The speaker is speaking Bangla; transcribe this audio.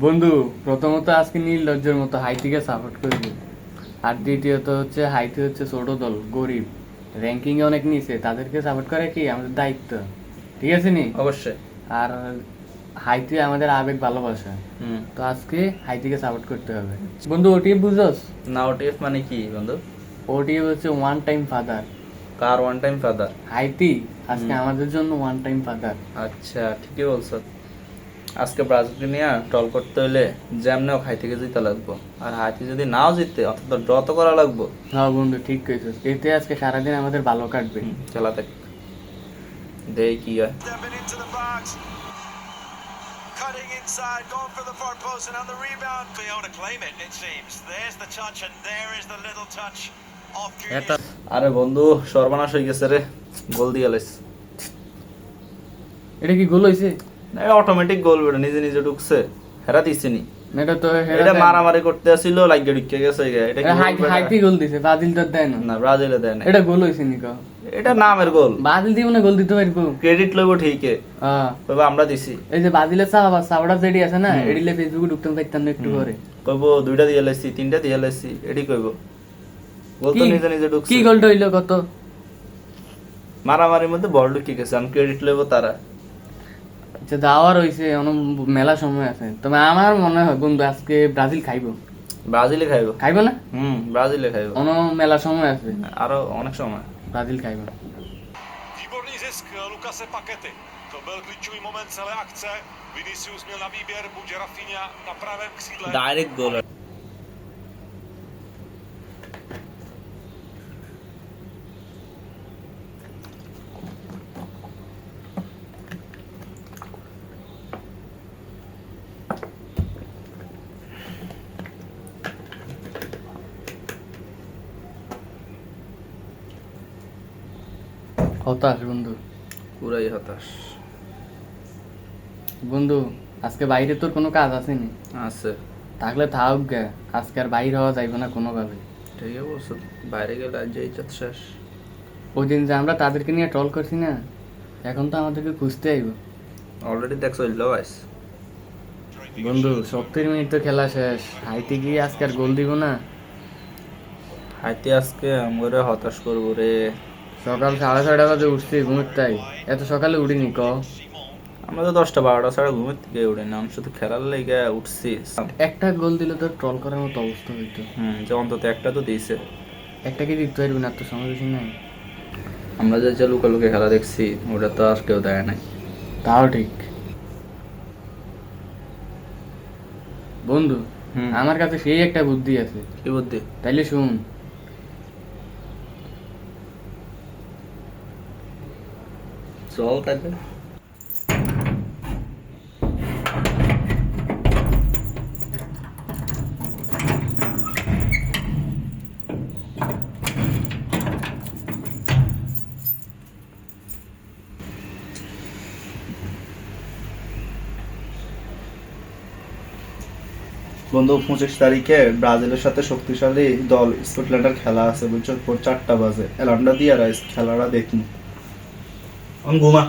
বন্ধু, প্রথমত আজকে নির্লজ্জের মতো হাইতিকে সাপোর্ট করবি, আর দ্বিতীয়ত হচ্ছে হাইতি হচ্ছে ছোট দল, গরিব, র্যাঙ্কিং এ অনেক নিচে, তাদেরকে সাপোর্ট করে কি আমাদের দায়িত্ব, ঠিক আছে নি? অবশ্যই। আর হাইতি আমাদের আবেগ ভালোবাসা, তো আজকে হাইতিকে সাপোর্ট করতে হবে। বন্ধু, ওটিএফ বুঝছস? না, ওটিএফ মানে কি বন্ধু? ওটিএফ হচ্ছে one time father. Car one time father? Haiti আজকে আমাদের জন্য ওয়ান টাইম ফাদার। আচ্ছা, ঠিকই বলছো। আজকে ব্রাজিলকে নিয়ে টল করতে হইলে যেমনি হোক হাইতিকে জিতে লাগবো, আর হাইতি যদি নাও জিতে অন্তত ড্র তো করা লাগবো। হ্যাঁ বন্ধু, ঠিক কইছিস, এতে আজকে সারাদিন আমাদের ভালো কাটবে। খেলা দেখ, দেই কি হয়। Cutting inside, going for the far post, and on the rebound, be able to claim it. It seems there's the touch, and there is the little touch of Kyrgios. আরে বন্ধু, সর্বনাশ হয়ে গেছে রে, গোল দিয়ে লাইস। এটা কি গোল হইছে? না, অটোমেটিক গোল বেটা, নিজে নিজে ঢুকছে, হেরা দিছে নি। এটা তো এটা মারামারি করতে আসিল, লাগিয়ে ঢুকে গেছে। এটা কি হাইতি গোল দিছে, ব্রাজিল তো দেয় না। না, ব্রাজিলে দেয় না। এটা গোল হইছে নি কও? এটা নামের গোল। ব্রাজিল দিব না, গোল দিতে পারবো, ক্রেডিট লইব ঠিকই। হ্যাঁ, কইবো আমরা দিছি। এই যে ব্রাজিলের সাওড়া যেডি আছে না, এডিলে ফেসবুকে ঢুকতে পারতাম না একটু করে। কইবো দুইটা দিয়ে লাইছি, তিনটা দিয়ে লাইছি, এডি কইবো। গোল তো নিজে নিজে ঢুকছে। কি গোলটা হইলো কত? মারামারির মধ্যে বল ঢুকে গেছে, আমি ক্রেডিট লইব তারা। আচ্ছা, দাওয়ার হইছে, মেলা সময় আছে, তবে আমার মনে হয় বন্ধু আজকে ব্রাজিল খাইবো। ব্রাজিলে খাইবো? খাইবো না? ব্রাজিলে খাইবো। মেলা সময় আছে, আরো অনেক সময়। ব্রাজিল খাইবো। Výborný zisk Lukase Pakety. To byl klíčový moment celé akce. Vinicius měl na výběr buď Rafinha na pravém křídle. Direct goal. হতাশ বন্ধু, পুরাই হতাশ। বন্ধু আজকে বাইরে তোর কোনো কাজ আসেনি? আছে। থাকলে থাক গে, আজকে আর বাইরে হওয়া যাইবে না কোনোভাবে। ঠিকই বলছো, বাইরে গেলে আজ যাই চাত শেষ। ওই দিন যে আমরা তাদেরকে নিয়ে ট্রল করছি না, এখন তো আমাদেরকে খুঁজতে আইব। অলরেডি দেখছো লস। বন্ধু 70 মিনিট তো খেলা শেষ, হাইতে গিয়ে আজকে আর গোল দিব না। হাইতে আজকে আমরা হতাশ করবো রে। সকাল 6:30 বাজে উঠছি ঘুমের, তাই এত সকালে উঠিনি ক? আমরা তো 10টা-12টা ছাড়া ঘুমের থেকে উঠি না, আমি শুধু খেলার লেগে উঠছি। একটা গোল দিলে তো ট্রল করার মতো অবস্থা হইতো। যে অন্তত একটা তো দিয়েছে। একটা কি দিতে পারবি না, তো সময় বেশি নাই। আমরা যে লুকে খেলা দেখছি ওটা তো আর কেউ দেয় নাই। তাও ঠিক বন্ধু, আমার কাছে সেই একটা বুদ্ধি আছে। কি বুদ্ধি? তাইলে শুন। চল তাইলে। বন্ধু 25 তারিখে ব্রাজিলের সাথে শক্তিশালী দল স্কটল্যান্ডের খেলা আছে বুঝছো, 4টা বাজে। অ্যালার্মটা দিয়ে রাইস খেলাটা দেখুন। ঘুমা।